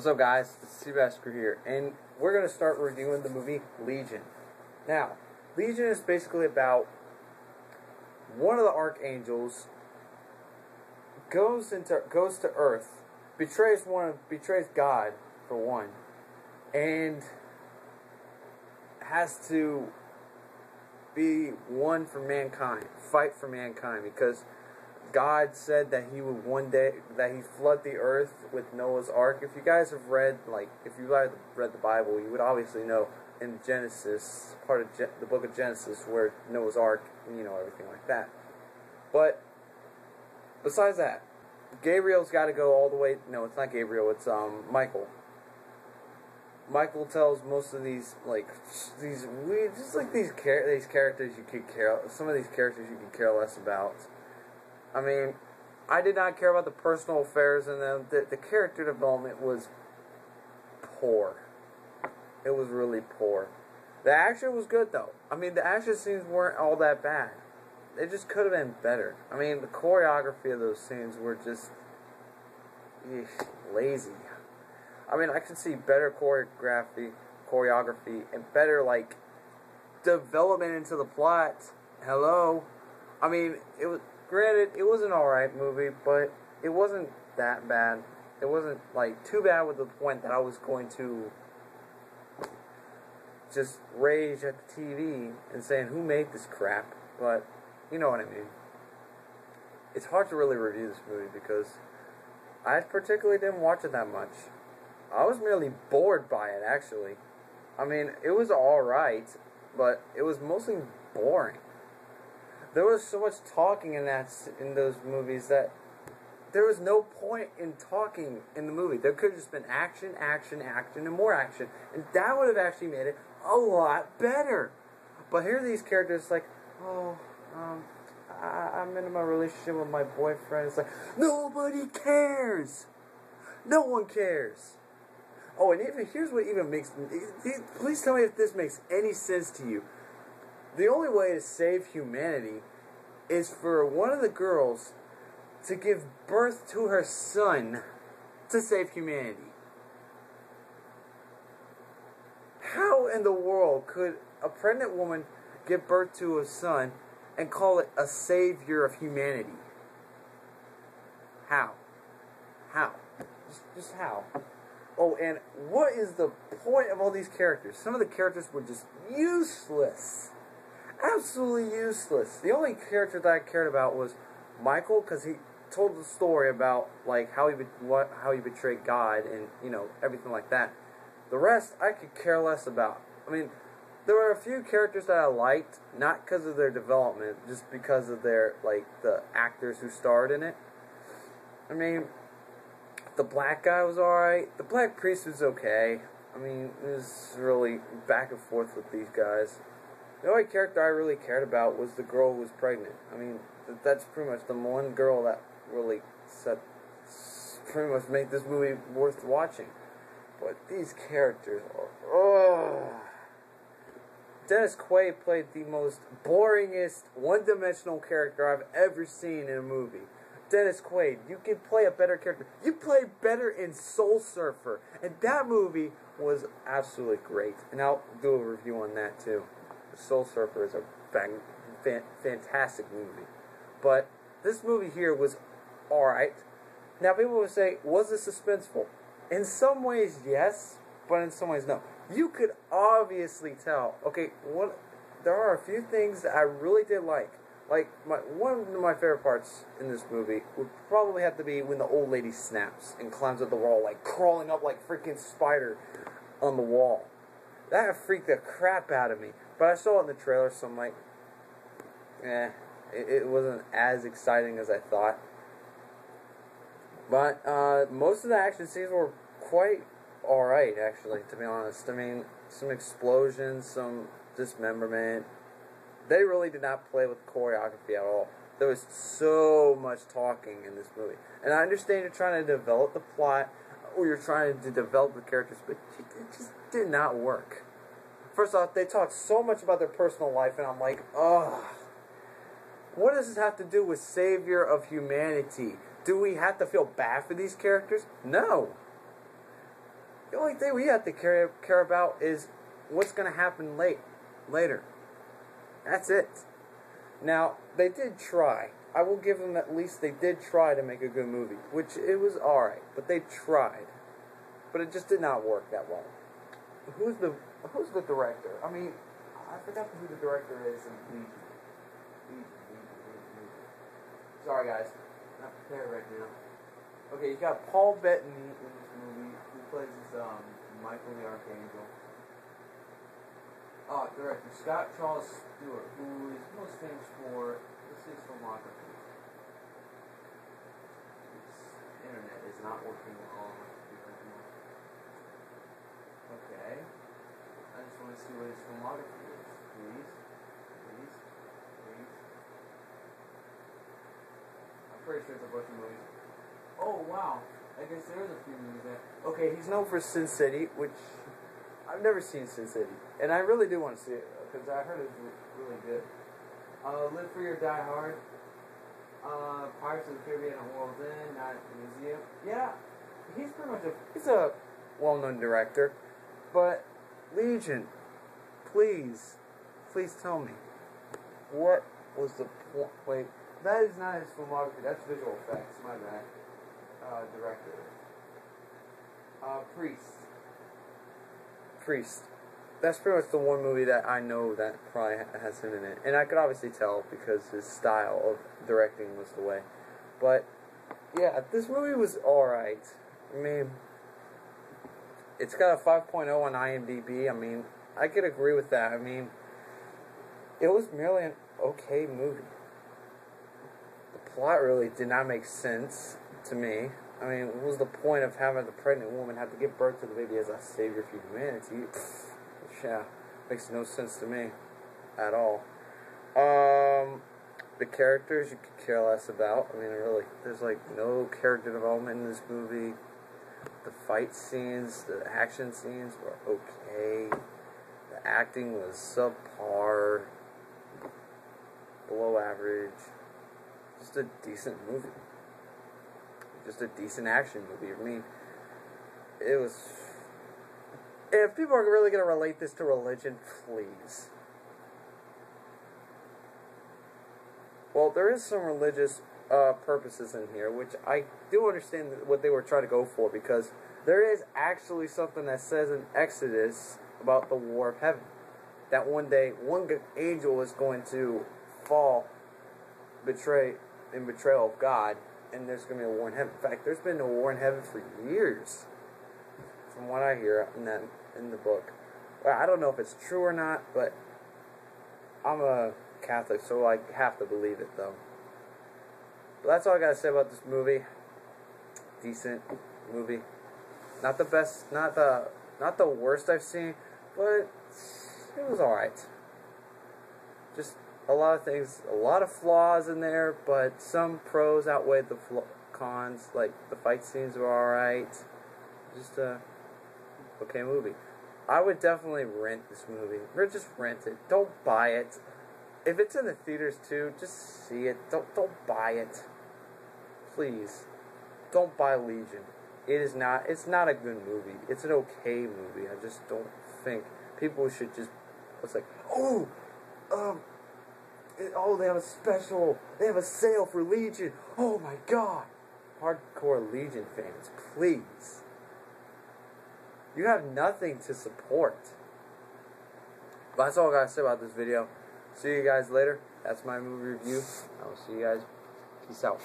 What's up, guys? It's SeabassCrew here, and we're going to start reviewing the movie Legion. Now, Legion is basically about one of the archangels goes to Earth, betrays God for one, and has to be one for mankind, fight for mankind, because God said that He would one day, that He'd flood the earth with Noah's Ark. If you guys have read, if you read the Bible, you would obviously know in Genesis, part of the book of Genesis, where Noah's Ark, everything like that. But besides that, Gabriel's got to go all the way. No, it's not Gabriel. It's Michael. Michael tells most of these characters you could care. Some of these characters you could care less about. I mean, I did not care about the personal affairs in them. The character development was poor. It was really poor. The action was good, though. I mean, the action scenes weren't all that bad. They just could have been better. I mean, the choreography of those scenes were just lazy. I mean, I could see better choreography, and better, development into the plot. Hello? I mean, granted, it was an alright movie, but it wasn't that bad. It wasn't, too bad with the point that I was going to just rage at the TV and saying, who made this crap? But, you know what I mean. It's hard to really review this movie because I particularly didn't watch it that much. I was merely bored by it, actually. I mean, it was alright, but it was mostly boring. There was so much talking in those movies that there was no point in talking in the movie. There could have just been action, and more action, and that would have actually made it a lot better. But here are these characters I'm in my relationship with my boyfriend. It's like, nobody cares. No one cares. Oh, and here's what even makes... Please tell me if this makes any sense to you. The only way to save humanity is for one of the girls to give birth to her son to save humanity. How in the world could a pregnant woman give birth to a son and call it a savior of humanity? How? How? Just how? Oh, and what is the point of all these characters? Some of the characters were just useless. Absolutely useless. The only character that I cared about was Michael, because he told the story about how he betrayed God and everything like that. The rest I could care less about. I mean, there were a few characters that I liked, not because of their development, just because of their the actors who starred in it. I mean, the black guy was alright. The black priest was okay. I mean, it was really back and forth with these guys. The only character I really cared about was the girl who was pregnant. I mean, that's pretty much the one girl that really pretty much made this movie worth watching. But these characters are... Dennis Quaid played the most boringest, one-dimensional character I've ever seen in a movie. Dennis Quaid, you can play a better character. You play better in Soul Surfer, and that movie was absolutely great. And I'll do a review on that too. Soul Surfer is a fantastic movie. But this movie here was alright. Now people would say, was it suspenseful? In some ways, yes, but in some ways, no. You could obviously tell. Okay, there are a few things that I really did like. One of my favorite parts in this movie would probably have to be when the old lady snaps and climbs up the wall, crawling up like freaking spider on the wall. That freaked the crap out of me. But I saw it in the trailer, so I'm like, it wasn't as exciting as I thought. But most of the action scenes were quite alright, actually, to be honest. I mean, some explosions, some dismemberment. They really did not play with choreography at all. There was so much talking in this movie. And I understand you're trying to develop the plot, or you're trying to develop the characters, but it just did not work. First off, they talked so much about their personal life, and I'm like, ugh. What does this have to do with savior of humanity? Do we have to feel bad for these characters? No. The only thing we have to care about is what's going to happen later. That's it. Now, they did try. I will give them at least they did try to make a good movie, which it was alright, but they tried. But it just did not work that well. Who's the director? I mean, I forgot who the director is in Legion. Sorry guys, not prepared right now. Okay, you got Paul Bettany in this movie, who plays this Michael the Archangel. Director Scott Charles Stewart, who is most famous for his filmography. His internet is not working well. Okay. I just want to see what his filmography is. Please. I'm pretty sure it's a bunch of movies. Oh, wow. I guess there is a few movies there. Okay, he's known for Sin City, which I've never seen Sin City. And I really do want to see it, because I heard it was really good. Live Free or Die Hard. Pirates of the Caribbean and World's End, not Museum. Yeah, he's pretty much he's a well-known director. But, Legion, please tell me, what was the point? Wait, that is not his filmography, that's visual effects, my bad. Director. Priest. That's pretty much the one movie that I know that probably has him in it. And I could obviously tell because his style of directing was the way. But, yeah, this movie was alright. I mean, it's got a 5.0 on IMDb. I mean, I could agree with that. I mean, it was merely an okay movie. The plot really did not make sense to me. I mean, what was the point of having the pregnant woman have to give birth to the baby as a savior for humanity? Yeah, makes no sense to me at all. The characters you could care less about. I mean, really, there's like no character development in this movie. The fight scenes, the action scenes were okay. The acting was subpar, below average. Just a decent movie. Just a decent action movie. I mean, it was... If people are really going to relate this to religion, please. Well, there is some religious purposes in here, which I do understand what they were trying to go for, because there is actually something that says in Exodus about the war of heaven. That one day, one angel is going to fall in betrayal of God, and there's going to be a war in heaven. In fact, there's been a war in heaven for years, from what I hear in the book. Well, I don't know if it's true or not, but I'm a Catholic, so I have to believe it, though. But that's all I gotta say about this movie. Decent movie. Not the best, not the worst I've seen, but it was alright. Just a lot of things, a lot of flaws in there, but some pros outweighed the cons. Like, the fight scenes were alright. Just a okay movie. I would definitely rent this movie. Or just rent it. Don't buy it. If it's in the theaters too, just see it. Don't buy it. Please. Don't buy Legion. It's not a good movie. It's an okay movie. I just don't think people should just, it's like, they have a special, they have a sale for Legion. Oh my god. Hardcore Legion fans, please. You have nothing to support. But that's all I gotta say about this video. See you guys later. That's my movie review. I will see you guys. Peace out.